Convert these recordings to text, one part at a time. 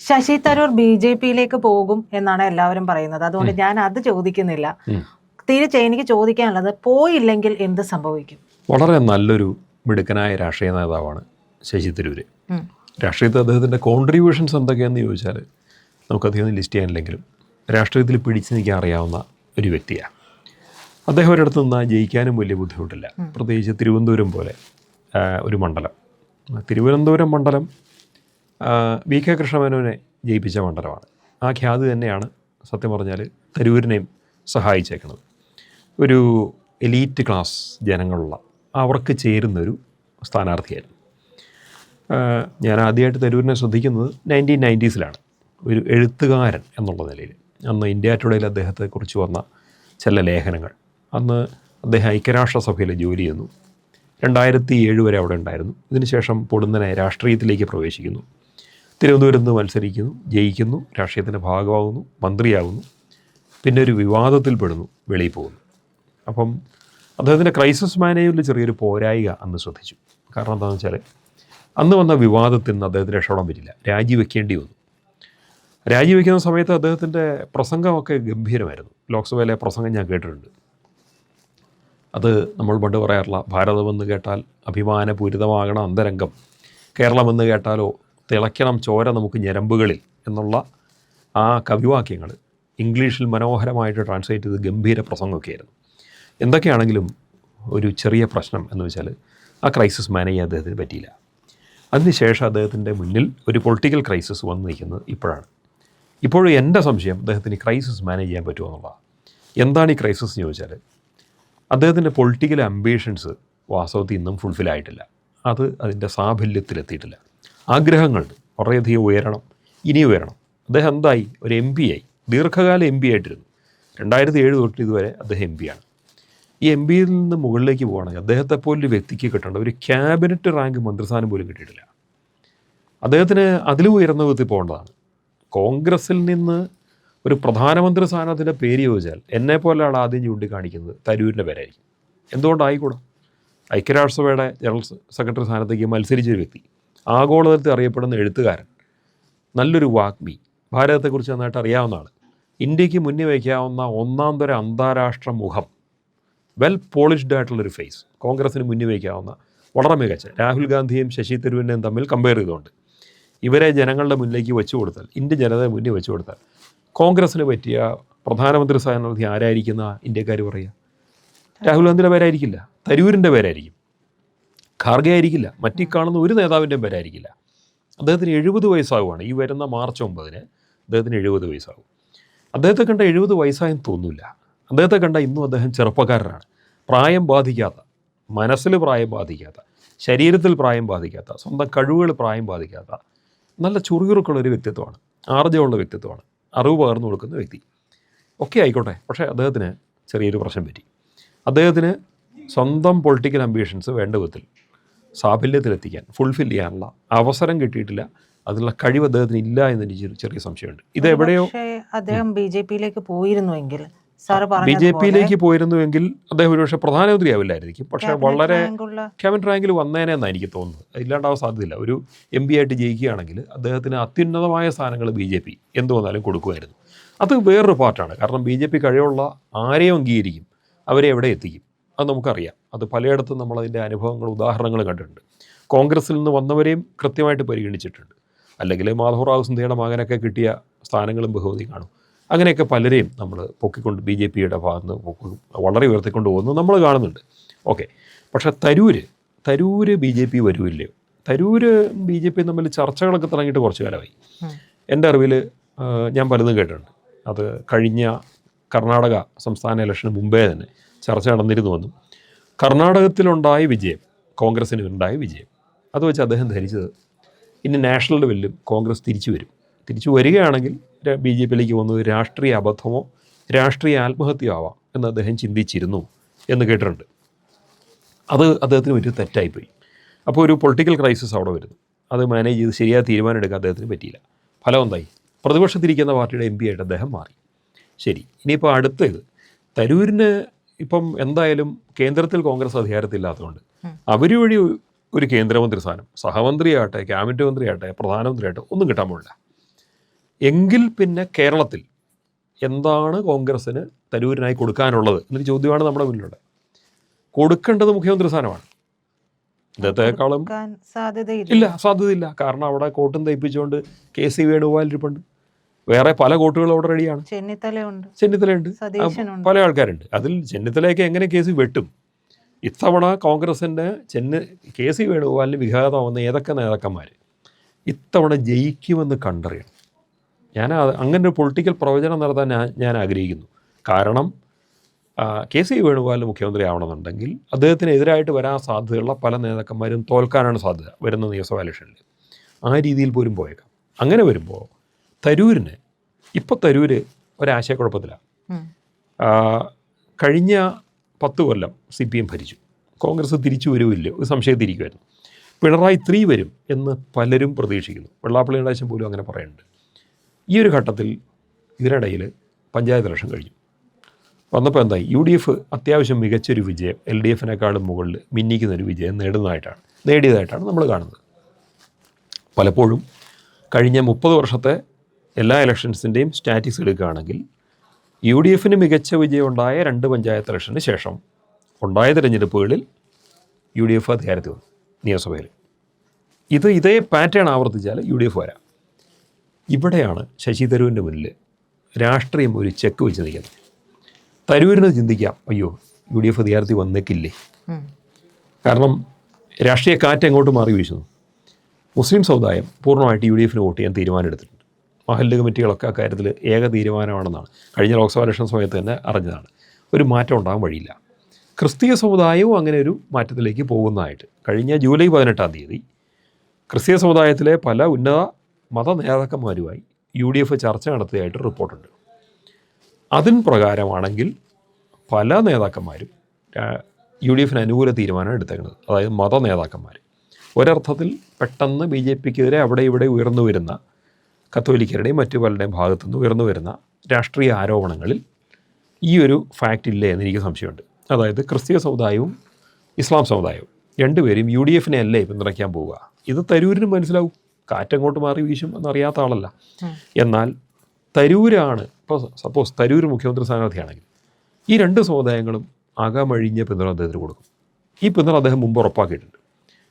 ശശി തരൂർ BJP-യിലേക്ക് പോകും എന്നാണ് എല്ലാവരും പറയുന്നത്. അതുകൊണ്ട് ഞാൻ അത് ചോദിക്കുന്നില്ല. തിരിച്ച് എനിക്ക് ചോദിക്കാനുള്ളത്, പോയില്ലെങ്കിൽ എന്ത് സംഭവിക്കും? വളരെ നല്ലൊരു മിടുക്കനായ രാഷ്ട്രീയ നേതാവാണ് ശശി തരൂര്. രാഷ്ട്രീയത്തിൽ അദ്ദേഹത്തിൻ്റെ കോൺട്രിബ്യൂഷൻസ് എന്തൊക്കെയാണെന്ന് ചോദിച്ചാൽ നമുക്കധികം ലിസ്റ്റ് ചെയ്യാനില്ലെങ്കിലും രാഷ്ട്രീയത്തിൽ പിടിച്ചു നിൽക്കാൻ അറിയാവുന്ന ഒരു വ്യക്തിയാണ്. അദ്ദേഹം ഒരിടത്ത് നിന്നാൽ ജയിക്കാനും വലിയ ബുദ്ധിമുട്ടില്ല. പ്രത്യേകിച്ച് തിരുവനന്തപുരം പോലെ ഒരു മണ്ഡലം. തിരുവനന്തപുരം മണ്ഡലം VK കൃഷ്ണമേനോനെ ജയിപ്പിച്ച മണ്ഡലമാണ്. ആ ഖ്യാതി തന്നെയാണ് സത്യം പറഞ്ഞാൽ തരൂരിനെയും സഹായിച്ചേക്കുന്നത്. ഒരു എലീറ്റ് ക്ലാസ് ജനങ്ങളുള്ള അവർക്ക് ചേരുന്നൊരു സ്ഥാനാർത്ഥിയായിരുന്നു. ഞാൻ ആദ്യമായിട്ട് തരൂരിനെ ശ്രദ്ധിക്കുന്നത് 1990s ഒരു എഴുത്തുകാരൻ എന്നുള്ള നിലയിൽ. അന്ന് ഇന്ത്യ ടുഡേയിൽ അദ്ദേഹത്തെക്കുറിച്ച് വന്ന ചില ലേഖനങ്ങൾ. അന്ന് അദ്ദേഹം ഐക്യരാഷ്ട്രസഭയിൽ ജോലി ചെയ്യുന്നു. 2007 വരെ അവിടെ ഉണ്ടായിരുന്നു. ഇതിനുശേഷം പൊടുന്നനെ രാഷ്ട്രീയത്തിലേക്ക് പ്രവേശിക്കുന്നു. തിരുവനന്തപുരത്ത് നിന്ന് മത്സരിക്കുന്നു, ജയിക്കുന്നു, രാഷ്ട്രീയത്തിൻ്റെ ഭാഗമാകുന്നു, മന്ത്രിയാകുന്നു. പിന്നെ ഒരു വിവാദത്തിൽ പെടുന്നു, വെളിയിൽ പോകുന്നു. അപ്പം അദ്ദേഹത്തിൻ്റെ ക്രൈസിസ് മാനേജ്മെൻറ്റിൽ ചെറിയൊരു പോരായിക അന്ന് ശ്രദ്ധിച്ചു. കാരണം എന്താണെന്ന് വെച്ചാൽ അന്ന് വന്ന വിവാദത്തിൽ നിന്ന് അദ്ദേഹത്തിന് രക്ഷപ്പെടാൻ പറ്റില്ല, രാജിവെക്കേണ്ടി വന്നു. രാജിവെക്കുന്ന സമയത്ത് അദ്ദേഹത്തിൻ്റെ പ്രസംഗമൊക്കെ ഗംഭീരമായിരുന്നു. ലോക്സഭയിലെ പ്രസംഗം ഞാൻ കേട്ടിട്ടുണ്ട്. അത് നമ്മൾ പണ്ട് പറയാറില്ല, ഭാരതമെന്ന് കേട്ടാൽ അഭിമാനപൂരിതമാകണം അന്തരംഗം, കേരളമെന്ന് കേട്ടാലോ തിളയ്ക്കണം ചോര നമുക്ക് ഞരമ്പുകളിൽ എന്നുള്ള ആ കവിവാക്യങ്ങൾ ഇംഗ്ലീഷിൽ മനോഹരമായിട്ട് ട്രാൻസ്ലേറ്റ് ചെയ്ത് ഗംഭീര പ്രസംഗമൊക്കെയായിരുന്നു. എന്തൊക്കെയാണെങ്കിലും ഒരു ചെറിയ പ്രശ്നം എന്ന് വെച്ചാൽ ആ ക്രൈസിസ് മാനേജ് ചെയ്യാൻ അദ്ദേഹത്തിന് പറ്റിയില്ല. അതിനുശേഷം അദ്ദേഹത്തിൻ്റെ മുന്നിൽ ഒരു പൊളിറ്റിക്കൽ ക്രൈസിസ് വന്നു നിൽക്കുന്നത് ഇപ്പോഴാണ്. ഇപ്പോഴും എൻ്റെ സംശയം അദ്ദേഹത്തിന് ക്രൈസിസ് മാനേജ് ചെയ്യാൻ പറ്റുമോ എന്നുള്ളതാണ്. എന്താണ് ഈ ക്രൈസിസ് എന്ന് ചോദിച്ചാൽ, അദ്ദേഹത്തിൻ്റെ പൊളിറ്റിക്കൽ അംബീഷൻസ് വാസ്തവത്തിൽ ഇന്നും ഫുൾഫിൽ ആയിട്ടില്ല. അത് അതിൻ്റെ സാഫല്യത്തിലെത്തിയിട്ടില്ല. ആഗ്രഹങ്ങളുണ്ട്, വളരെയധികം ഉയരണം, ഇനി ഉയരണം. അദ്ദേഹം എന്തായി? ഒരു MP ആയി, ദീർഘകാലം MP ആയിട്ടിരുന്നു. 2007 തൊട്ട് ഇതുവരെ അദ്ദേഹം MP ആണ്. ഈ MP-യിൽ നിന്ന് മുകളിലേക്ക് പോകുകയാണെങ്കിൽ അദ്ദേഹത്തെപ്പോലൊരു വ്യക്തിക്ക് കിട്ടേണ്ട ഒരു ക്യാബിനറ്റ് റാങ്ക് മന്ത്രിസ്ഥാനം പോലും കിട്ടിയിട്ടില്ല. അദ്ദേഹത്തിന് അതിലും ഉയർന്ന വിധത്തിൽ പോകേണ്ടതാണ്. കോൺഗ്രസിൽ നിന്ന് ഒരു പ്രധാനമന്ത്രി സ്ഥാനത്തിൻ്റെ പേര് ചോദിച്ചാൽ എന്നെപ്പോലെ ആൾ ആദ്യം ചൂണ്ടിക്കാണിക്കുന്നത് തരൂരിൻ്റെ പേരായിരിക്കും. എന്തുകൊണ്ടായിക്കൂടാ? ഐക്യരാഷ്ട്രസഭയുടെ ജനറൽ സെക്രട്ടറി സ്ഥാനത്തേക്ക് മത്സരിച്ചൊരു വ്യക്തി, ആഗോളതലത്തിൽ അറിയപ്പെടുന്ന എഴുത്തുകാരൻ, നല്ലൊരു വാഗ്മി, ഭാരതത്തെക്കുറിച്ച് നന്നായിട്ട് അറിയാവുന്ന ആൾ, ഇന്ത്യക്ക് മുന്നിൽ വയ്ക്കാവുന്ന ഒന്നാം തരം അന്താരാഷ്ട്ര മുഖം, വെൽ പോളിഷ്ഡ് ആയിട്ടുള്ളൊരു ഫേസ്, കോൺഗ്രസ്സിന് മുന്നിൽ വയ്ക്കാവുന്ന വളരെ മികച്ച, രാഹുൽ ഗാന്ധിയും ശശി തരൂരിനെയും തമ്മിൽ കമ്പയർ ചെയ്തുകൊണ്ട് ഇവരെ ജനങ്ങളുടെ മുന്നിലേക്ക് വെച്ചു കൊടുത്താൽ, ഇന്ത്യൻ ജനതയെ മുന്നിൽ വെച്ചു കൊടുത്താൽ കോൺഗ്രസ്സിന് പറ്റിയ പ്രധാനമന്ത്രി സ്ഥാനാർത്ഥി ആരായിരിക്കുന്ന ഇന്ത്യക്കാർ പറയുക? രാഹുൽ ഗാന്ധിയുടെ പേരായിരിക്കില്ല, തരൂരിൻ്റെ പേരായിരിക്കും, ഖാർഗെ ആയിരിക്കില്ല, മറ്റീ കാണുന്ന ഒരു നേതാവിൻ്റെയും പേരായിരിക്കില്ല. അദ്ദേഹത്തിന് 70 വയസ്സാകുവാണ്. ഈ വരുന്ന മാർച്ച് 9 അദ്ദേഹത്തിന് 70 വയസ്സാകും. അദ്ദേഹത്തെ കണ്ട 70 വയസ്സായെന്ന് തോന്നില്ല. അദ്ദേഹത്തെ കണ്ട ഇന്നും അദ്ദേഹം ചെറുപ്പക്കാരനാണ്. പ്രായം ബാധിക്കാത്ത, മനസ്സിൽ പ്രായം ബാധിക്കാത്ത, ശരീരത്തിൽ പ്രായം ബാധിക്കാത്ത, സ്വന്തം കഴിവുകൾ പ്രായം ബാധിക്കാത്ത നല്ല ചുറുചുറുക്കുള്ളൊരു വ്യക്തിത്വമാണ്, ആർജവമുള്ള വ്യക്തിത്വമാണ്, അറിവ് പകർന്നു കൊടുക്കുന്ന വ്യക്തി. ഒക്കെ ആയിക്കോട്ടെ. പക്ഷേ അദ്ദേഹത്തിന് ചെറിയൊരു പ്രശ്നം പറ്റി. അദ്ദേഹത്തിന് സ്വന്തം പൊളിറ്റിക്കൽ അംബീഷൻസ് വേണ്ട വിധത്തിൽ സാഫല്യത്തിലെത്തിക്കാൻ, ഫുൾഫിൽ ചെയ്യാനുള്ള അവസരം കിട്ടിയിട്ടില്ല. അതിനുള്ള കഴിവ് അദ്ദേഹത്തിന് ഇല്ല എന്നെനിക്ക് ചെറിയ സംശയമുണ്ട്. ഇത് എവിടെയോ അദ്ദേഹം BJP-യിലേക്ക് പോയിരുന്നുവെങ്കിൽ, BJP-യിലേക്ക് പോയിരുന്നുവെങ്കിൽ അദ്ദേഹം ഒരുപക്ഷെ പ്രധാനമന്ത്രിയാവില്ലായിരിക്കും. പക്ഷേ വളരെ ക്യാബിനറ്റ് റാങ്കിൽ വന്നേനെന്നാണ് എനിക്ക് തോന്നുന്നത്. ഇല്ലാണ്ടാവാൻ സാധ്യതയില്ല. ഒരു MP ആയിട്ട് ജയിക്കുകയാണെങ്കിൽ അദ്ദേഹത്തിന് അത്യുന്നതമായ സ്ഥാനങ്ങൾ BJP എന്ത് വന്നാലും കൊടുക്കുമായിരുന്നു. അത് വേറൊരു പാർട്ടാണ്. കാരണം BJP കഴിവുള്ള ആരെയും അംഗീകരിക്കും, അവരെ എവിടെ എത്തിക്കും, അത് നമുക്കറിയാം. അത് പലയിടത്തും നമ്മളതിൻ്റെ അനുഭവങ്ങൾ, ഉദാഹരണങ്ങൾ കണ്ടിട്ടുണ്ട്. കോൺഗ്രസ്സിൽ നിന്ന് വന്നവരെയും കൃത്യമായിട്ട് പരിഗണിച്ചിട്ടുണ്ട്. അല്ലെങ്കിൽ മാധവറാവു സിന്ധ്യയുടെ മകനൊക്കെ കിട്ടിയ സ്ഥാനങ്ങളും ബഹുമതി കാണും. അങ്ങനെയൊക്കെ പലരെയും നമ്മൾ പൊക്കിക്കൊണ്ട് BJP-യുടെ ഭാഗത്ത് നിന്ന് വളരെ ഉയർത്തിക്കൊണ്ട് പോകുന്നത് നമ്മൾ കാണുന്നുണ്ട്. ഓക്കെ. പക്ഷേ തരൂര് BJP വരുമില്ലയോ? തരൂര് BJP തമ്മിൽ ചർച്ചകളൊക്കെ തുടങ്ങിയിട്ട് കുറച്ച് കാലമായി. എൻ്റെ അറിവിൽ ഞാൻ പലതും കേട്ടിട്ടുണ്ട്. അത് കഴിഞ്ഞ കർണാടക സംസ്ഥാന ഇലക്ഷന് മുമ്പേ തന്നെ ചർച്ച നടന്നിരുന്നുവെന്നും കർണാടകത്തിലുണ്ടായ വിജയം, കോൺഗ്രസ്സിന് ഉണ്ടായ വിജയം, അത് വെച്ച് അദ്ദേഹം ധരിച്ചത് ഇനി നാഷണൽ ലെവലിലും കോൺഗ്രസ് തിരിച്ചു വരികയാണെങ്കിൽ BJP-യിലേക്ക് വന്നത് രാഷ്ട്രീയ അബദ്ധമോ രാഷ്ട്രീയ ആത്മഹത്യ ആവാം എന്ന് അദ്ദേഹം ചിന്തിച്ചിരുന്നു എന്ന് കേട്ടിട്ടുണ്ട്. അത് അദ്ദേഹത്തിന് ഒരു തെറ്റായിപ്പോയി. അപ്പോൾ ഒരു പൊളിറ്റിക്കൽ ക്രൈസിസ് അവിടെ വരുന്നു. അത് മാനേജ് ചെയ്ത് ശരിയായ തീരുമാനം എടുക്കാൻ അദ്ദേഹത്തിന് പറ്റിയില്ല. ഫലം എന്തായി? പ്രതിപക്ഷത്തിരിക്കുന്ന പാർട്ടിയുടെ MP ആയിട്ട് അദ്ദേഹം മാറി. ശരി, ഇനിയിപ്പോൾ അടുത്തത് തരൂരിന് ഇപ്പം എന്തായാലും കേന്ദ്രത്തിൽ കോൺഗ്രസ് അധികാരത്തില്ലാത്തതുകൊണ്ട് അവർ വഴി ഒരു കേന്ദ്രമന്ത്രി സ്ഥാനം, സഹമന്ത്രിയാകട്ടെ, ക്യാബിനറ്റ് മന്ത്രിയാകട്ടെ, പ്രധാനമന്ത്രിയാകട്ടെ ഒന്നും കിട്ടാൻ പോകില്ല. എങ്കിൽ പിന്നെ കേരളത്തിൽ എന്താണ് കോൺഗ്രസ്സിന് തരൂരിനായി കൊടുക്കാനുള്ളത് എന്നൊരു ചോദ്യമാണ് നമ്മുടെ മുന്നിലുള്ളത്. കൊടുക്കേണ്ടത് മുഖ്യമന്ത്രി സ്ഥാനമാണ്. ഇദ്ദേഹത്തെക്കാളും സാധ്യതയില്ല. കാരണം അവിടെ കോട്ടും തയ്പ്പിച്ചുകൊണ്ട് KC വേണുഗോപാൽ ഇരിപ്പുണ്ട്. വേറെ പല കോട്ടുകളും അവിടെ റെഡിയാണ്. ചെന്നിത്തലയുണ്ട്, പല ആൾക്കാരുണ്ട്. അതിൽ ചെന്നിത്തലയൊക്കെ എങ്ങനെ KC വെട്ടും? ഇത്തവണ കോൺഗ്രസിൻ്റെ KC വേണുഗോപാലിന് വിഘാതമാവുന്ന ഏതൊക്കെ നേതാക്കന്മാർ ഇത്തവണ ജയിക്കുമെന്ന് കണ്ടറിയണം. ഞാൻ അങ്ങനെ ഒരു പൊളിറ്റിക്കൽ പ്രവചനം നടത്താൻ ഞാൻ ആഗ്രഹിക്കുന്നു. കാരണം KC വേണുഗോപാലിന് മുഖ്യമന്ത്രി ആവണമെന്നുണ്ടെങ്കിൽ അദ്ദേഹത്തിനെതിരായിട്ട് വരാൻ സാധ്യതയുള്ള പല നേതാക്കന്മാരും തോൽക്കാനാണ് സാധ്യത വരുന്ന നിയമസഭാ ഇലക്ഷനിൽ. ആ രീതിയിൽ പോലും പോയേക്കാം. അങ്ങനെ വരുമ്പോൾ തരൂരിന് ഇപ്പോൾ തരൂര് ഒരാശയക്കുഴപ്പത്തിലാണ്. കഴിഞ്ഞ 10 കൊല്ലം CPM ഭരിച്ചു. കോൺഗ്രസ് തിരിച്ചു വരുമില്ല ഒരു സംശയത്തിരിക്കുമായിരുന്നു. പിണറായി 3 വരും എന്ന് പലരും പ്രതീക്ഷിക്കുന്നു. വെള്ളാപ്പള്ളി നടേശൻ പോലും അങ്ങനെ പറയുന്നുണ്ട്. ഈ ഒരു ഘട്ടത്തിൽ ഇതിനിടയിൽ പഞ്ചായത്ത് ഇലക്ഷൻ കഴിഞ്ഞു. വന്നപ്പോൾ എന്തായി? UDF അത്യാവശ്യം മികച്ചൊരു വിജയം LDFിനേക്കാളും മുകളിൽ മിന്നിക്കുന്നൊരു വിജയം നേടിയതായിട്ടാണ് നമ്മൾ കാണുന്നത്. പലപ്പോഴും കഴിഞ്ഞ 30 വർഷത്തെ എല്ലാ ഇലക്ഷൻസിൻ്റെയും സ്റ്റാറ്റിക്സ് എടുക്കുകയാണെങ്കിൽ UDFിന് മികച്ച വിജയം ഉണ്ടായ 2 പഞ്ചായത്ത് ഇലക്ഷന് ശേഷം ഉണ്ടായ തിരഞ്ഞെടുപ്പുകളിൽ UDF അധികാരത്തിൽ വന്നു നിയമസഭയിൽ. ഇതേ പാറ്റേൺ ആവർത്തിച്ചാൽ UDF വരാം. ഇവിടെയാണ് ശശി തരൂരിൻ്റെ മുന്നിൽ രാഷ്ട്രീയം ഒരു ചെക്ക് വെച്ച് നിൽക്കുന്നത്. തരൂരിന് ചിന്തിക്കാം, അയ്യോ UDF അധികാരത്തിൽ വന്നേക്കില്ലേ? കാരണം രാഷ്ട്രീയ കാറ്റ് എങ്ങോട്ട് മാറി വീശുന്നു. മുസ്ലിം സമുദായം പൂർണ്ണമായിട്ട് UDFിന് വോട്ട് ചെയ്യാൻ തീരുമാനമെടുത്തിട്ടുണ്ട്. മഹല്ല് കമ്മിറ്റികളൊക്കെ അക്കാര്യത്തിൽ ഏക തീരുമാനമാണെന്നാണ് കഴിഞ്ഞ ലോക്സഭാ ഇലക്ഷൻ സമയത്ത് തന്നെ അറിഞ്ഞതാണ്. ഒരു മാറ്റം ഉണ്ടാകാൻ വഴിയില്ല. ക്രിസ്തീയ സമുദായവും അങ്ങനെ ഒരു മാറ്റത്തിലേക്ക് പോകുന്നതായിട്ട് കഴിഞ്ഞ ജൂലൈ 18-ാം തീയതി ക്രിസ്തീയ സമുദായത്തിലെ പല ഉന്നത മത നേതാക്കന്മാരുമായി UDF ചർച്ച നടത്തിയതായിട്ട് റിപ്പോർട്ടുണ്ട്. അതിന് പ്രകാരമാണെങ്കിൽ പല നേതാക്കന്മാരും UDFിന് അനുകൂല തീരുമാനം എടുത്തേക്കുന്നത്, അതായത് മത നേതാക്കന്മാർ. ഒരർത്ഥത്തിൽ പെട്ടെന്ന് BJPക്കെതിരെ അവിടെ ഇവിടെ ഉയർന്നു വരുന്ന കത്തോലിക്കരുടെയും മറ്റു പലരുടെയും ഭാഗത്തുനിന്ന് ഉയർന്നു വരുന്ന രാഷ്ട്രീയ ആരോപണങ്ങളിൽ ഈ ഒരു ഫാക്റ്റ് ഇല്ലേ എന്നെനിക്ക് സംശയമുണ്ട്. അതായത് ക്രിസ്തീയ സമുദായവും ഇസ്ലാം സമുദായവും രണ്ടുപേരും UDFിനെ അല്ലേ പിന്തുണയ്ക്കാൻ പോവുക. ഇത് തരൂരിനും മനസ്സിലാവും. കാറ്റങ്ങോട്ട് മാറി വീശും എന്നറിയാത്ത ആളല്ല. എന്നാൽ തരൂരാണ് ഇപ്പോൾ സപ്പോസ് തരൂർ മുഖ്യമന്ത്രി സ്ഥാനാർത്ഥിയാണെങ്കിൽ ഈ 2 സമുദായങ്ങളും അകമഴിഞ്ഞ പിന്തുണ അദ്ദേഹത്തിന് കൊടുക്കും. ഈ പിന്തുണ അദ്ദേഹം മുമ്പ് ഉറപ്പാക്കിയിട്ടുണ്ട്.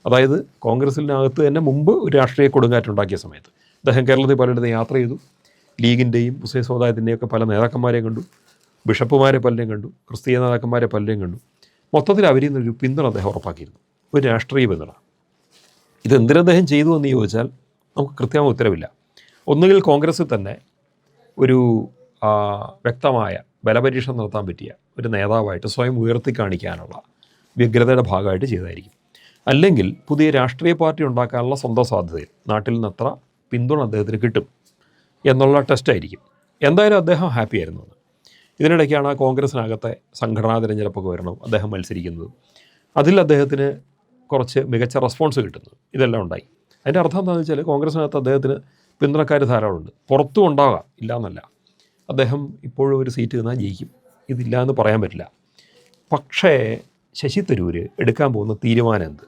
അതായത് കോൺഗ്രസിനകത്ത് തന്നെ മുമ്പ് ഒരു രാഷ്ട്രീയ കൊടുങ്കാറ്റുണ്ടാക്കിയ സമയത്ത് അദ്ദേഹം കേരളത്തിൽ പലയിടത്തും യാത്ര ചെയ്തു. ലീഗിൻ്റെയും മുസ്ലിം സമുദായത്തിൻ്റെയൊക്കെ പല നേതാക്കന്മാരെയും കണ്ടു, ബിഷപ്പുമാരെ പലരെയും കണ്ടു, ക്രിസ്തീയ നേതാക്കന്മാരെ പലരെയും കണ്ടു. മൊത്തത്തിൽ അവരിൽ നിന്നൊരു പിന്തുണ അദ്ദേഹം ഉറപ്പാക്കിയിരുന്നു, ഒരു രാഷ്ട്രീയ പിന്തുണ. ഇതെന്തിനദ്ദേഹം ചെയ്തു എന്ന് ചോദിച്ചാൽ നമുക്ക് കൃത്യമായ ഉത്തരവില്ല. ഒന്നുകിൽ കോൺഗ്രസ്സിൽ തന്നെ ഒരു വ്യക്തമായ ബലപരീക്ഷണം നടത്താൻ പറ്റിയ ഒരു നേതാവായിട്ട് സ്വയം ഉയർത്തി കാണിക്കാനുള്ള വ്യഗ്രതയുടെ ഭാഗമായിട്ട് ചെയ്തായിരിക്കും. അല്ലെങ്കിൽ പുതിയ രാഷ്ട്രീയ പാർട്ടി ഉണ്ടാക്കാനുള്ള സ്വന്തം സാധ്യതയിൽ നാട്ടിൽ നിന്ന് അത്ര പിന്തുണ അദ്ദേഹത്തിന് കിട്ടും എന്നുള്ള ടെസ്റ്റായിരിക്കും. എന്തായാലും അദ്ദേഹം ഹാപ്പി ആയിരുന്നു. ഇതിനിടയ്ക്കാണ് കോൺഗ്രസിനകത്തെ സംഘടനാ തിരഞ്ഞെടുപ്പൊക്കെ വരണം, അദ്ദേഹം മത്സരിക്കുന്നത്. അതിൽ അദ്ദേഹത്തിന് കുറച്ച് മികച്ച റെസ്പോൺസ് കിട്ടുന്നത്. ഇതെല്ലാം ഉണ്ടായി. അതിൻ്റെ അർത്ഥം എന്താണെന്ന് വെച്ചാൽ കോൺഗ്രസിനകത്ത് അദ്ദേഹത്തിന് പിന്തുണക്കാർ ധാരാളമുണ്ട്. പുറത്തും ഉണ്ടാകാം, ഇല്ല എന്നല്ല. അദ്ദേഹം ഇപ്പോഴും ഒരു സീറ്റ് നിന്നാൽ ജയിക്കും, ഇതില്ല എന്ന് പറയാൻ പറ്റില്ല. പക്ഷേ ശശി തരൂർ എടുക്കാൻ പോകുന്ന തീരുമാനം എന്ത്?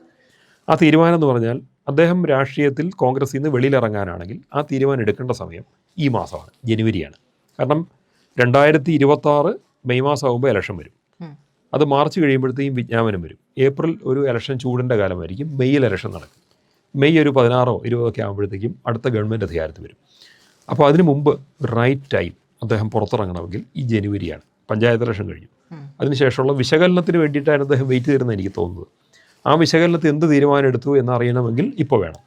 ആ തീരുമാനം എന്ന് പറഞ്ഞാൽ അദ്ദേഹം രാഷ്ട്രീയത്തിൽ കോൺഗ്രസിൽ നിന്ന് വെളിയിലിറങ്ങാനാണെങ്കിൽ ആ തീരുമാനം എടുക്കേണ്ട സമയം ഈ മാസമാണ്, ജനുവരിയാണ്. കാരണം 2026 മെയ് മാസമാകുമ്പോൾ ഇലക്ഷൻ വരും. അത് മാർച്ച് കഴിയുമ്പോഴത്തേക്കും വിജ്ഞാപനം വരും. ഏപ്രിൽ ഒരു ഇലക്ഷൻ ചൂടിൻ്റെ കാലമായിരിക്കും. മെയ്യിൽ ഇലക്ഷൻ നടക്കും. മെയ് ഒരു 16 20 ആകുമ്പോഴത്തേക്കും അടുത്ത ഗവൺമെൻറ് അധികാരത്തിൽ വരും. അപ്പോൾ അതിന് മുമ്പ് റൈറ്റ് ടൈം അദ്ദേഹം പുറത്തിറങ്ങണമെങ്കിൽ ഈ ജനുവരിയാണ്. പഞ്ചായത്ത് ഇലക്ഷൻ കഴിഞ്ഞു. അതിനുശേഷമുള്ള വിശകലനത്തിന് വേണ്ടിയിട്ടാണ് അദ്ദേഹം വെയിറ്റ് ചെയ്തിരുന്നത് എനിക്ക് തോന്നുന്നത്. ആ വിശകലനത്തിൽ എന്ത് തീരുമാനം എടുത്തു എന്നറിയണമെങ്കിൽ ഇപ്പോൾ വേണം.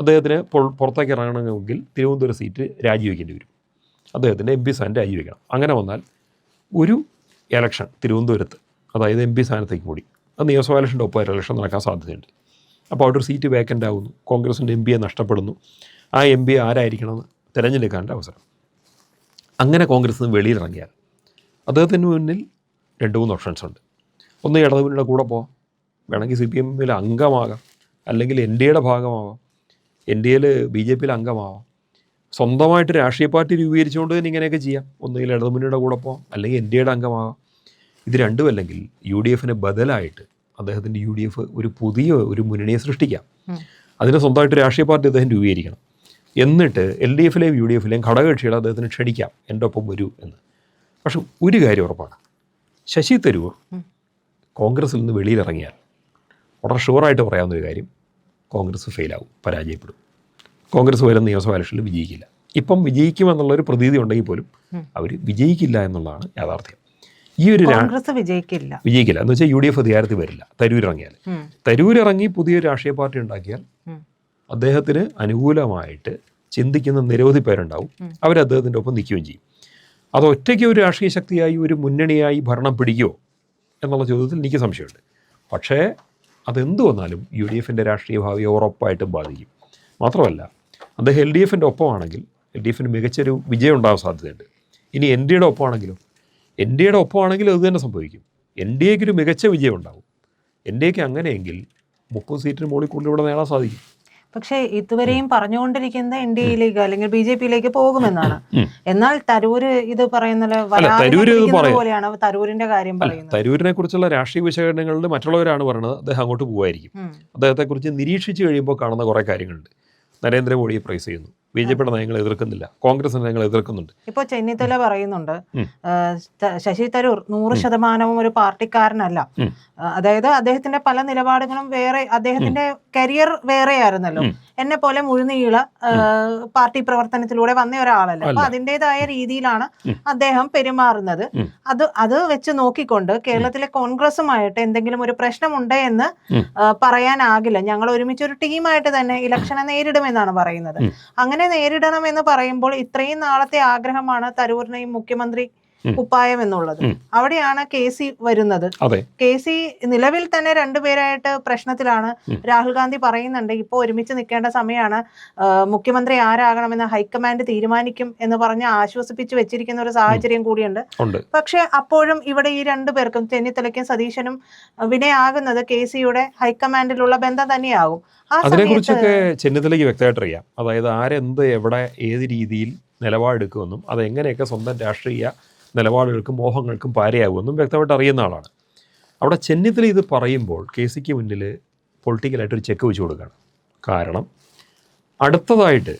അദ്ദേഹത്തിന് പുറത്തേക്ക് ഇറങ്ങണമെങ്കിൽ തിരുവനന്തപുരം സീറ്റ് രാജിവെക്കേണ്ടി വരും. അദ്ദേഹത്തിൻ്റെ MP സ്ഥാനം രാജിവെക്കണം. അങ്ങനെ വന്നാൽ ഒരു ഇലക്ഷൻ തിരുവനന്തപുരത്ത്, അതായത് MP സ്ഥാനത്തേക്ക് കൂടി, അത് നിയമസഭാ ഇലക്ഷൻ്റെ ഒപ്പം ഇലക്ഷൻ നടക്കാൻ സാധ്യതയുണ്ട്. അപ്പോൾ അവിടെ ഒരു സീറ്റ് വേക്കൻ്റ് ആകുന്നു. കോൺഗ്രസിൻ്റെ MPയെ നഷ്ടപ്പെടുന്നു. ആ MP ആരായിരിക്കണമെന്ന് തിരഞ്ഞെടുക്കാനുള്ള അവസരം. അങ്ങനെ കോൺഗ്രസ് നിന്ന് വെളിയിലിറങ്ങിയാൽ അദ്ദേഹത്തിന് മുന്നിൽ 2-3 ഓപ്ഷൻസ് ഉണ്ട്. ഒന്ന്, ഇടതുമുന്നണിയുടെ കൂടെ പോകാം, വേണമെങ്കിൽ CPM-ൽ അംഗമാകാം, അല്ലെങ്കിൽ NDAയുടെ ഭാഗമാവാം, NDAയിൽ BJPയിൽ അംഗമാവാം, സ്വന്തമായിട്ട് രാഷ്ട്രീയ പാർട്ടി രൂപീകരിച്ചുകൊണ്ട് തന്നെ ഇങ്ങനെയൊക്കെ ചെയ്യാം. ഒന്നുകിൽ ഇടതുമുന്നണിയുടെ കൂടെ പോകാം, അല്ലെങ്കിൽ NDAയുടെ അംഗമാകാം. ഇത് രണ്ടും അല്ലെങ്കിൽ UDFിന് ബദലായിട്ട് അദ്ദേഹത്തിൻ്റെ UDF ഒരു പുതിയ ഒരു മുന്നണിയെ സൃഷ്ടിക്കാം. അതിന് സ്വന്തമായിട്ട് രാഷ്ട്രീയ പാർട്ടി അദ്ദേഹം രൂപീകരിക്കണം. എന്നിട്ട് LDFിലെയും UDFിലെയും ഘടകകക്ഷികളെ അദ്ദേഹത്തിന് ക്ഷണിക്കാം, എൻ്റെ ഒപ്പം വരൂ എന്ന്. പക്ഷെ ഒരു കാര്യം ഉറപ്പാണ്, ശശി തരൂർ കോൺഗ്രസിൽ നിന്ന് വെളിയിലിറങ്ങിയാൽ വളരെ ഷുവറായിട്ട് പറയാവുന്ന ഒരു കാര്യം, കോൺഗ്രസ് ഫെയിലാവും, പരാജയപ്പെടും. കോൺഗ്രസ് വരുന്ന നിയമസഭാ ഇലക്ഷനിൽ വിജയിക്കില്ല. ഇപ്പം വിജയിക്കുമെന്നുള്ളൊരു പ്രതീതി ഉണ്ടെങ്കിൽ പോലും അവർ വിജയിക്കില്ല എന്നുള്ളതാണ് യാഥാർത്ഥ്യം. ഈ ഒരു വിജയിക്കില്ല എന്ന് വെച്ചാൽ UDF അധികാരത്തിൽ വരില്ല തരൂരിറങ്ങിയാൽ. തരൂരിറങ്ങി പുതിയൊരു രാഷ്ട്രീയ പാർട്ടി ഉണ്ടാക്കിയാൽ അദ്ദേഹത്തിന് അനുകൂലമായിട്ട് ചിന്തിക്കുന്ന നിരവധി പേരുണ്ടാവും, അവർ അദ്ദേഹത്തിൻ്റെ ഒപ്പം നിൽക്കുകയും ചെയ്യും. അത് ഒറ്റയ്ക്ക് ഒരു രാഷ്ട്രീയ ശക്തിയായി ഒരു മുന്നണിയായി ഭരണം പിടിക്കുമോ എന്നുള്ള ചോദ്യത്തിൽ എനിക്ക് സംശയമുണ്ട്. പക്ഷേ അതെന്ത് വന്നാലും UDFിൻ്റെ രാഷ്ട്രീയ ഭാവിയെ ഉറപ്പായിട്ടും ബാധിക്കും. മാത്രമല്ല, അദ്ദേഹം LDFിൻ്റെ ഒപ്പമാണെങ്കിൽ LDFിന് മികച്ചൊരു വിജയം ഉണ്ടാകാൻ സാധ്യതയുണ്ട്. ഇനി NDAയുടെ ഒപ്പമാണെങ്കിലും അത് തന്നെ സംഭവിക്കും. NDAയ്ക്ക് ഒരു മികച്ച വിജയം ഉണ്ടാവും. NDAയ്ക്ക് അങ്ങനെയെങ്കിൽ 30 സീറ്റിന് മുകളിൽ കൂടുതൽ ഇവിടെ നേടാൻ സാധിക്കും. പക്ഷേ ഇതുവരെയും പറഞ്ഞുകൊണ്ടിരിക്കുന്ന NDAയിലേക്ക് അല്ലെങ്കിൽ BJPയിലേക്ക് പോകുമെന്നാണ്. എന്നാൽ തരൂര് ഇത് പറയുന്നത് പോലെയാണ് തരൂരിന്റെ കാര്യം പറയുന്നത്. തരൂരിനെ കുറിച്ചുള്ള രാഷ്ട്രീയ വിശകലനങ്ങളിൽ മറ്റുള്ളവരാണ് പറയുന്നത് അദ്ദേഹം അങ്ങോട്ട് പോകുമായിരിക്കും. അദ്ദേഹത്തെക്കുറിച്ച് നിരീക്ഷിച്ച് കഴിയുമ്പോൾ കാണുന്ന കുറേ കാര്യങ്ങളുണ്ട്. നരേന്ദ്രമോദിയെ പ്രൈസ് ചെയ്യുന്നു, BJPയുടെ നയങ്ങൾ എതിർക്കുന്നില്ല, കോൺഗ്രസിന്റെ നയങ്ങൾ എതിർക്കുന്നുണ്ട്. ഇപ്പോൾ ചെന്നിത്തല പറയുന്നുണ്ട് ശശി തരൂർ 100% ഒരു പാർട്ടിക്കാരനല്ല. അതായത് അദ്ദേഹത്തിന്റെ പല നിലപാടുകളും വേറെ, അദ്ദേഹത്തിന്റെ കരിയർ വേറെയായിരുന്നല്ലോ. എന്നെ പോലെ മുഴുനീള പാർട്ടി പ്രവർത്തനത്തിലൂടെ വന്ന ഒരാളല്ല. അപ്പൊ അതിൻ്റെതായ രീതിയിലാണ് അദ്ദേഹം പെരുമാറുന്നത്. അത് വെച്ച് നോക്കിക്കൊണ്ട് കേരളത്തിലെ കോൺഗ്രസുമായിട്ട് എന്തെങ്കിലും ഒരു പ്രശ്നമുണ്ട് എന്ന് പറയാനാകില്ല. ഞങ്ങൾ ഒരുമിച്ച് ഒരു ടീമായിട്ട് തന്നെ ഇലക്ഷനെ നേരിടുമെന്നാണ് പറയുന്നത്. അങ്ങനെ നേരിടണം എന്ന് പറയുമ്പോൾ ഇത്രയും നാളത്തെ ആഗ്രഹമാണ് തരൂരിനെയും മുഖ്യമന്ത്രി കുപ്പായം എന്നുള്ളത്. അവിടെയാണ് KC വരുന്നത്. KC നിലവിൽ തന്നെ രണ്ടുപേരായിട്ട് പ്രശ്നത്തിലാണ്. രാഹുൽ ഗാന്ധി പറയുന്നുണ്ട് ഇപ്പോൾ ഒരുമിച്ച് നിൽക്കേണ്ട സമയമാണ്, മുഖ്യമന്ത്രി ആരാകണമെന്ന് ഹൈക്കമാൻഡ് തീരുമാനിക്കും എന്ന് പറഞ്ഞ് ആശ്വസിപ്പിച്ച് വെച്ചിരിക്കുന്ന ഒരു സാഹചര്യം കൂടിയുണ്ട്. പക്ഷെ അപ്പോഴും ഇവിടെ ഈ രണ്ടുപേർക്കും, ചെന്നിത്തലയ്ക്കും സതീശനും വിനയാകുന്നത് KCയുടെ ഹൈക്കമാൻഡിലുള്ള ബന്ധം തന്നെയാകും. അതിനെക്കുറിച്ചൊക്കെ ചെന്നിത്തലയ്ക്ക് വ്യക്തമായിട്ട് അറിയാം. അതായത് ആരെന്ത് എവിടെ ഏത് രീതിയിൽ നിലപാടെടുക്കുമെന്നും അതെങ്ങനെയൊക്കെ സ്വന്തം രാഷ്ട്രീയ നിലപാടുകൾക്കും മോഹങ്ങൾക്കും പാരയാകുമെന്നും വ്യക്തമായിട്ട് അറിയുന്ന ആളാണ്. അവിടെ ചെന്നിത്തല ഇത് പറയുമ്പോൾ KCക്ക് മുന്നിൽ പൊളിറ്റിക്കലായിട്ടൊരു ചെക്ക് വെച്ച് കൊടുക്കുകയാണ്. കാരണം അടുത്തതായിട്ട്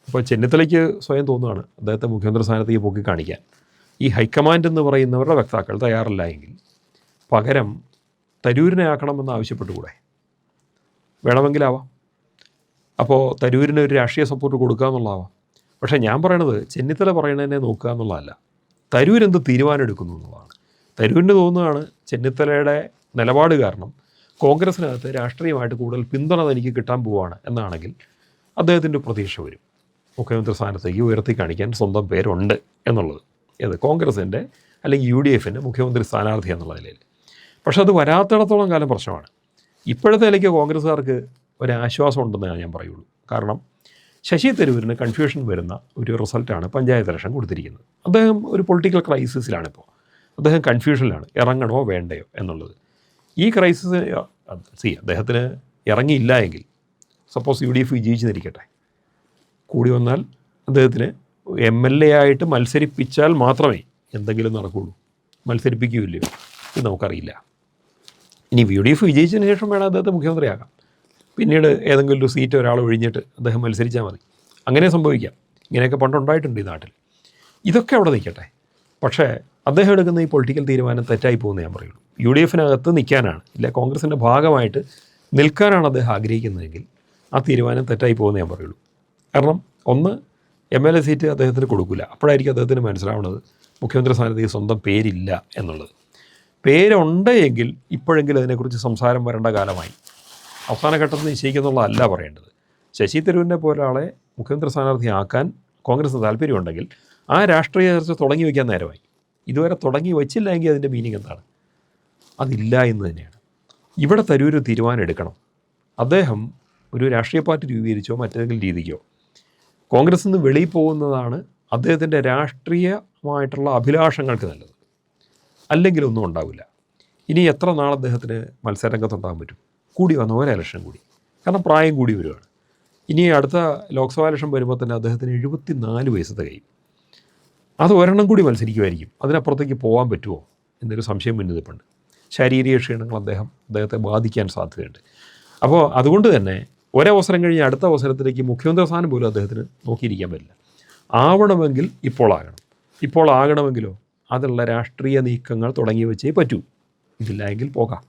ഇപ്പോൾ ചെന്നിത്തലയ്ക്ക് സ്വയം തോന്നുകയാണ് അദ്ദേഹത്തെ മുഖ്യമന്ത്രി സ്ഥാനത്തേക്ക് പൊക്കി കാണിക്കാൻ ഈ ഹൈക്കമാൻഡ് എന്ന് പറയുന്നവരുടെ വക്താക്കൾ തയ്യാറല്ല എങ്കിൽ പകരം തരൂരിനെ ആക്കണമെന്ന് ആവശ്യപ്പെട്ടുകൂടെ? വേണമെങ്കിലാവാം. അപ്പോൾ തരൂരിന് ഒരു രാഷ്ട്രീയ സപ്പോർട്ട് കൊടുക്കുക എന്നുള്ളതാവാം. പക്ഷേ ഞാൻ പറയണത് ചെന്നിത്തല പറയണതിനെ നോക്കുക എന്നുള്ളതല്ല, തരൂർ എന്ത് തീരുമാനം എടുക്കുന്നു എന്നുള്ളതാണ്. തരൂരിന് തോന്നുകയാണ് ചെന്നിത്തലയുടെ നിലപാട് കാരണം കോൺഗ്രസിനകത്ത് രാഷ്ട്രീയമായിട്ട് കൂടുതൽ പിന്തുണ തനിക്ക് കിട്ടാൻ പോവുകയാണ് എന്നാണെങ്കിൽ അദ്ദേഹത്തിൻ്റെ പ്രതീക്ഷ വരും, മുഖ്യമന്ത്രി സ്ഥാനത്തേക്ക് ഉയർത്തി കാണിക്കാൻ സ്വന്തം പേരുണ്ട് എന്നുള്ളത്. ഏത് കോൺഗ്രസിൻ്റെ അല്ലെങ്കിൽ UDFിൻ്റെ മുഖ്യമന്ത്രി സ്ഥാനാർത്ഥി എന്നുള്ള നിലയിൽ. പക്ഷെ അത് വരാത്തിടത്തോളം കാലം പ്രശ്നമാണ്. ഇപ്പോഴത്തെ നിലയ്ക്ക് കോൺഗ്രസ്സുകാർക്ക് ഒരാശ്വാസം ഉണ്ടെന്ന് ഞാൻ പറയുള്ളൂ. കാരണം ശശി തരൂരിന് കൺഫ്യൂഷൻ വരുന്ന ഒരു റിസൾട്ടാണ് പഞ്ചായത്ത് ഇലക്ഷൻ കൊടുത്തിരിക്കുന്നത്. അദ്ദേഹം ഒരു പൊളിറ്റിക്കൽ ക്രൈസിസിലാണിപ്പോൾ. അദ്ദേഹം കൺഫ്യൂഷനിലാണ്, ഇറങ്ങണോ വേണ്ടയോ എന്നുള്ളത്. ഈ ക്രൈസിസ് അദ്ദേഹത്തിന് ഇറങ്ങിയില്ല എങ്കിൽ, സപ്പോസ് UDF വിജയിച്ചെന്നിരിക്കട്ടെ, കൂടി വന്നാൽ അദ്ദേഹത്തിന് MLA ആയിട്ട് മത്സരിപ്പിച്ചാൽ മാത്രമേ എന്തെങ്കിലും നടക്കുകയുള്ളൂ. മത്സരിപ്പിക്കുകയില്ലയോ ഇത് നമുക്കറിയില്ല. ഇനി UDF വിജയിച്ചതിന് ശേഷം വേണം അദ്ദേഹത്തെ മുഖ്യമന്ത്രിയാക്കാം. പിന്നീട് ഏതെങ്കിലും ഒരു സീറ്റ് ഒരാൾ ഒഴിഞ്ഞിട്ട് അദ്ദേഹം മത്സരിച്ചാൽ മതി. അങ്ങനെ സംഭവിക്കാം. ഇങ്ങനെയൊക്കെ പണ്ടുണ്ടായിട്ടുണ്ട് ഈ നാട്ടിൽ. ഇതൊക്കെ അവിടെ നിൽക്കട്ടെ. പക്ഷേ അദ്ദേഹം എടുക്കുന്ന ഈ പൊളിറ്റിക്കൽ തീരുമാനം തെറ്റായി പോകുന്ന ഞാൻ പറയുള്ളൂ. UDFിനകത്ത് നിൽക്കാനാണ്, ഇല്ല കോൺഗ്രസിൻ്റെ ഭാഗമായിട്ട് നിൽക്കാനാണ് അദ്ദേഹം ആഗ്രഹിക്കുന്നതെങ്കിൽ ആ തീരുമാനം തെറ്റായി പോകുന്ന ഞാൻ പറയുള്ളൂ. കാരണം ഒന്ന്, MLA സീറ്റ് അദ്ദേഹത്തിന് കൊടുക്കില്ല. അപ്പോഴായിരിക്കും അദ്ദേഹത്തിന് മനസ്സിലാവുന്നത് മുഖ്യമന്ത്രി സ്ഥാനത്ത് സ്വന്തം പേരില്ല എന്നുള്ളത്. പേരുണ്ടെങ്കിൽ ഇപ്പോഴെങ്കിലും അതിനെക്കുറിച്ച് സംസാരം വരേണ്ട കാലമായി. അവസാന ഘട്ടത്തിൽ നിശ്ചയിക്കുന്നുള്ളതല്ല പറയേണ്ടത്. ശശി തരൂരിനെ പോലെ ആളെ മുഖ്യമന്ത്രി സ്ഥാനാർത്ഥിയാക്കാൻ കോൺഗ്രസ് താല്പര്യമുണ്ടെങ്കിൽ ആ രാഷ്ട്രീയ ചർച്ച തുടങ്ങി വയ്ക്കാൻ നേരമായി. ഇതുവരെ തുടങ്ങി വച്ചില്ല എങ്കിൽ അതിൻ്റെ മീനിങ് എന്താണ്? അതില്ല എന്ന് തന്നെയാണ്. ഇവിടെ തരൂർ തീരുമാനം എടുക്കണം. അദ്ദേഹം ഒരു രാഷ്ട്രീയ പാർട്ടി രൂപീകരിച്ചോ മറ്റേതെങ്കിലും രീതിക്കോ കോൺഗ്രസിൽ നിന്ന് വെളിയിൽ പോകുന്നതാണ് അദ്ദേഹത്തിൻ്റെ രാഷ്ട്രീയമായിട്ടുള്ള അഭിലാഷങ്ങൾക്ക് നല്ലത്. അല്ലെങ്കിൽ ഒന്നും ഉണ്ടാവില്ല. ഇനി എത്ര നാൾ അദ്ദേഹത്തിന് മത്സരരംഗത്തുണ്ടാകാൻ പറ്റും? കൂടി വന്ന ഒരു ഇലക്ഷൻ കൂടി, കാരണം പ്രായം കൂടി വരികയാണ്. ഇനി അടുത്ത ലോക്സഭാ ഇലക്ഷൻ വരുമ്പോൾ തന്നെ അദ്ദേഹത്തിന് 74 വയസ്സ് തികയും. അത് ഒരെണ്ണം കൂടി മത്സരിക്കുമായിരിക്കും. അതിനപ്പുറത്തേക്ക് പോകാൻ പറ്റുമോ എന്നൊരു സംശയം മുന്നിൽ നിൽപ്പുണ്ട്. ശാരീരിക ക്ഷീണങ്ങൾ അദ്ദേഹത്തെ ബാധിക്കാൻ സാധ്യതയുണ്ട്. അപ്പോൾ അതുകൊണ്ട് തന്നെ ഒരവസരം കഴിഞ്ഞ് അടുത്ത അവസരത്തിലേക്ക് മുഖ്യമന്ത്രി സ്ഥാനം പോലും അദ്ദേഹത്തിന് നോക്കിയിരിക്കാൻ പറ്റില്ല. ആവണമെങ്കിൽ ഇപ്പോൾ ആകണം. ഇപ്പോൾ ആകണമെങ്കിലോ അതുള്ള രാഷ്ട്രീയ നീക്കങ്ങൾ തുടങ്ങി വെച്ചേ പറ്റൂ. ഇതില്ല എങ്കിൽ പോകാം.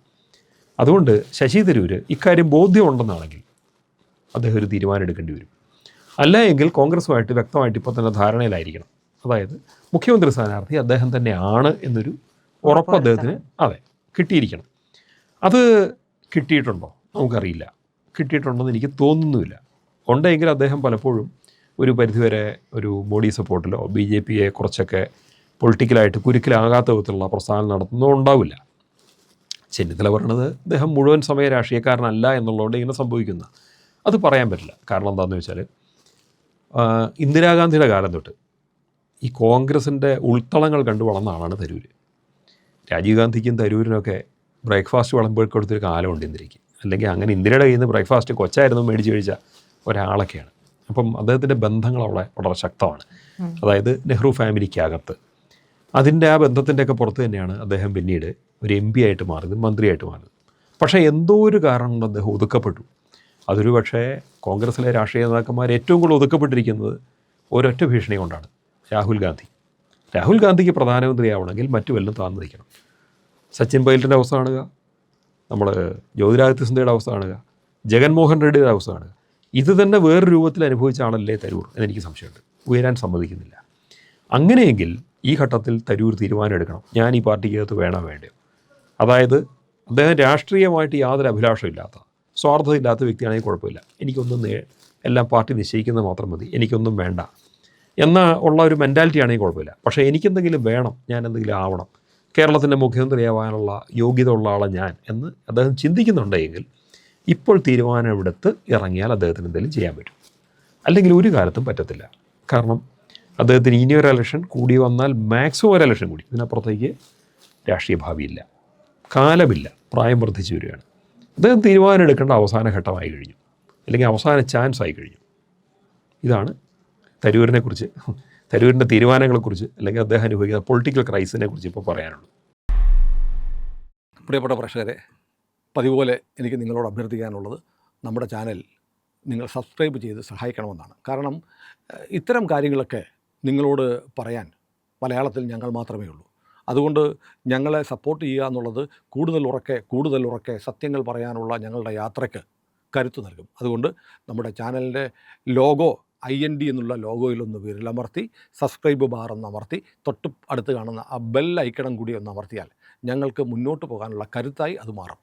അതുകൊണ്ട് ശശി തരൂർ ഇക്കാര്യം ബോധ്യമുണ്ടെന്നാണെങ്കിൽ അദ്ദേഹം ഒരു തീരുമാനം എടുക്കേണ്ടി വരും. അല്ല എങ്കിൽ കോൺഗ്രസുമായിട്ട് വ്യക്തമായിട്ട് ഇപ്പോൾ തന്നെ ധാരണയിലായിരിക്കണം. അതായത് മുഖ്യമന്ത്രി സ്ഥാനാർത്ഥി അദ്ദേഹം തന്നെയാണ് എന്നൊരു ഉറപ്പ് അദ്ദേഹത്തിന് കിട്ടിയിരിക്കണം. അത് കിട്ടിയിട്ടുണ്ടോ നമുക്കറിയില്ല. കിട്ടിയിട്ടുണ്ടെന്ന് എനിക്ക് തോന്നുന്നുമില്ല. ഉണ്ടെങ്കിൽ അദ്ദേഹം പലപ്പോഴും ഒരു പരിധിവരെ ഒരു മോഡി സപ്പോർട്ടിലോ BJPയെ കുറച്ചൊക്കെ പൊളിറ്റിക്കലായിട്ട് കുരുക്കിലാകാത്ത വിധത്തിലുള്ള പ്രസ്ഥാനം നടത്തുന്നോ ഉണ്ടാവില്ല. ചെന്നിത്തല പറയണത് അദ്ദേഹം മുഴുവൻ സമയ രാഷ്ട്രീയക്കാരനല്ല എന്നുള്ളതുകൊണ്ട് ഇങ്ങനെ സംഭവിക്കുന്ന അത് പറയാൻ പറ്റില്ല. കാരണം എന്താണെന്ന് വെച്ചാൽ ഇന്ദിരാഗാന്ധിയുടെ കാലം തൊട്ട് ഈ കോൺഗ്രസിൻ്റെ ഉൾത്തളങ്ങൾ കണ്ടു വളർന്ന ആളാണ് തരൂർ. രാജീവ് ഗാന്ധിക്കും തരൂരിനൊക്കെ ബ്രേക്ക്ഫാസ്റ്റ് വിളമ്പൊക്കെ കൊടുത്തൊരു കാലമുണ്ട് ഇന്ദിരയ്ക്ക്. അല്ലെങ്കിൽ അങ്ങനെ ഇന്ദിരയുടെ കയ്യിൽ നിന്ന് ബ്രേക്ക്ഫാസ്റ്റ് കൊച്ചായിരുന്നു മേടിച്ച് കഴിച്ച ഒരാളൊക്കെയാണ്. അപ്പം അദ്ദേഹത്തിൻ്റെ ബന്ധങ്ങൾ അവിടെ വളരെ ശക്തമാണ്. അതായത് നെഹ്റു ഫാമിലിക്കകത്ത് അതിൻ്റെ ആ ബന്ധത്തിൻ്റെയൊക്കെ പുറത്ത് തന്നെയാണ് അദ്ദേഹം പിന്നീട് ഒരു MP ആയിട്ട് മാറിയത്, മന്ത്രിയായിട്ട് മാറിയത്. പക്ഷേ എന്തോ ഒരു കാരണം കൊണ്ട് അദ്ദേഹം ഒതുക്കപ്പെട്ടു. അതൊരു പക്ഷേ കോൺഗ്രസിലെ രാഷ്ട്രീയ നേതാക്കന്മാർ ഏറ്റവും കൂടുതൽ ഒതുക്കപ്പെട്ടിരിക്കുന്നത് ഒരൊറ്റ ഭീഷണി കൊണ്ടാണ്. രാഹുൽ ഗാന്ധിക്ക് പ്രധാനമന്ത്രിയാവണമെങ്കിൽ മറ്റു വല്ലതും താഴ്ന്നു നിൽക്കണം. സച്ചിൻ പൈലറ്റിൻ്റെ അവസ്ഥ കാണുക, നമ്മൾ ജ്യോതിരാദിത്യ സിന്ധ്യയുടെ അവസ്ഥ കാണുക, ജഗൻമോഹൻ റെഡ്ഡിയുടെ അവസ്ഥ കാണുക. ഇത് തന്നെ വേറൊരു രൂപത്തിൽ അനുഭവിച്ച ആളല്ലേ തരൂർ എന്നെനിക്ക് സംശയമുണ്ട്. ഉയരാൻ സമ്മതിക്കുന്നില്ല. അങ്ങനെയെങ്കിൽ ഈ ഘട്ടത്തിൽ തരൂർ തീരുമാനം എടുക്കണം, ഞാൻ ഈ പാർട്ടിക്കകത്ത് വേണോ വേണ്ടയോ. അതായത് അദ്ദേഹം രാഷ്ട്രീയമായിട്ട് യാതൊരു അഭിലാഷമില്ലാത്ത സ്വാർത്ഥമില്ലാത്ത വ്യക്തിയാണെങ്കിൽ കുഴപ്പമില്ല, എനിക്കൊന്നും എല്ലാം പാർട്ടി നിശ്ചയിക്കുന്നത് മാത്രം മതി, എനിക്കൊന്നും വേണ്ട എന്ന ഉള്ള ഒരു മെൻറ്റാലിറ്റി ആണെങ്കിൽ കുഴപ്പമില്ല. പക്ഷേ എനിക്കെന്തെങ്കിലും വേണം, ഞാൻ എന്തെങ്കിലും ആവണം, കേരളത്തിൻ്റെ മുഖ്യമന്ത്രിയാവാനുള്ള യോഗ്യത ഉള്ള ആളെ ഞാൻ എന്ന് അദ്ദേഹം ചിന്തിക്കുന്നുണ്ടെങ്കിൽ ഇപ്പോൾ തീരുമാനമെടുത്ത് ഇറങ്ങിയാൽ അദ്ദേഹത്തിന് എന്തെങ്കിലും ചെയ്യാൻ പറ്റും. അല്ലെങ്കിൽ ഒരു കാലത്തും പറ്റത്തില്ല. കാരണം അദ്ദേഹത്തിന് ഇനിയൊരു ഇലക്ഷൻ കൂടി വന്നാൽ മാക്സിമം ഒരു ഇലക്ഷൻ കൂടി, ഇതിനപ്പുറത്തേക്ക് രാഷ്ട്രീയ ഭാവിയില്ല, കാലമില്ല, പ്രായം വർദ്ധിച്ചു വരികയാണ്. അദ്ദേഹം തീരുമാനം എടുക്കേണ്ട അവസാന ഘട്ടമായി കഴിഞ്ഞു, അല്ലെങ്കിൽ അവസാന ചാൻസ് ആയി കഴിഞ്ഞു. ഇതാണ് തരൂരിനെക്കുറിച്ച്, തരൂരിൻ്റെ തീരുമാനങ്ങളെക്കുറിച്ച്, അല്ലെങ്കിൽ അദ്ദേഹം അനുഭവിക്കുന്ന പൊളിറ്റിക്കൽ ക്രൈസിനെ കുറിച്ച് ഇപ്പോൾ പറയാനുള്ളത്. പ്രിയപ്പെട്ട പ്രേക്ഷകരെ, പതിപോലെ എനിക്ക് നിങ്ങളോട് അഭ്യർത്ഥിക്കാനുള്ളത് നമ്മുടെ ചാനൽ നിങ്ങൾ സബ്സ്ക്രൈബ് ചെയ്ത് സഹായിക്കണമെന്നാണ്. കാരണം ഇത്തരം കാര്യങ്ങളൊക്കെ നിങ്ങളോട് പറയാൻ മലയാളത്തിൽ ഞങ്ങൾ മാത്രമേ ഉള്ളൂ. അതുകൊണ്ട് ഞങ്ങളെ സപ്പോർട്ട് ചെയ്യുക എന്നുള്ളത് കൂടുതൽ ഉറക്കെ സത്യങ്ങൾ പറയാനുള്ള ഞങ്ങളുടെ യാത്രയ്ക്ക് കരുത്ത് നൽകും. അതുകൊണ്ട് നമ്മുടെ ചാനലിൻ്റെ ലോഗോ IND എന്നുള്ള ലോഗോയിലൊന്ന് വിരലമർത്തി സബ്സ്ക്രൈബ് ബാർ എന്നമർത്തി തൊട്ട് അടുത്ത് കാണുന്ന ആ ബെൽ ഐക്കണും കൂടി ഒന്ന് അമർത്തിയാൽ ഞങ്ങൾക്ക് മുന്നോട്ട് പോകാനുള്ള കരുത്തായി അത് മാറും.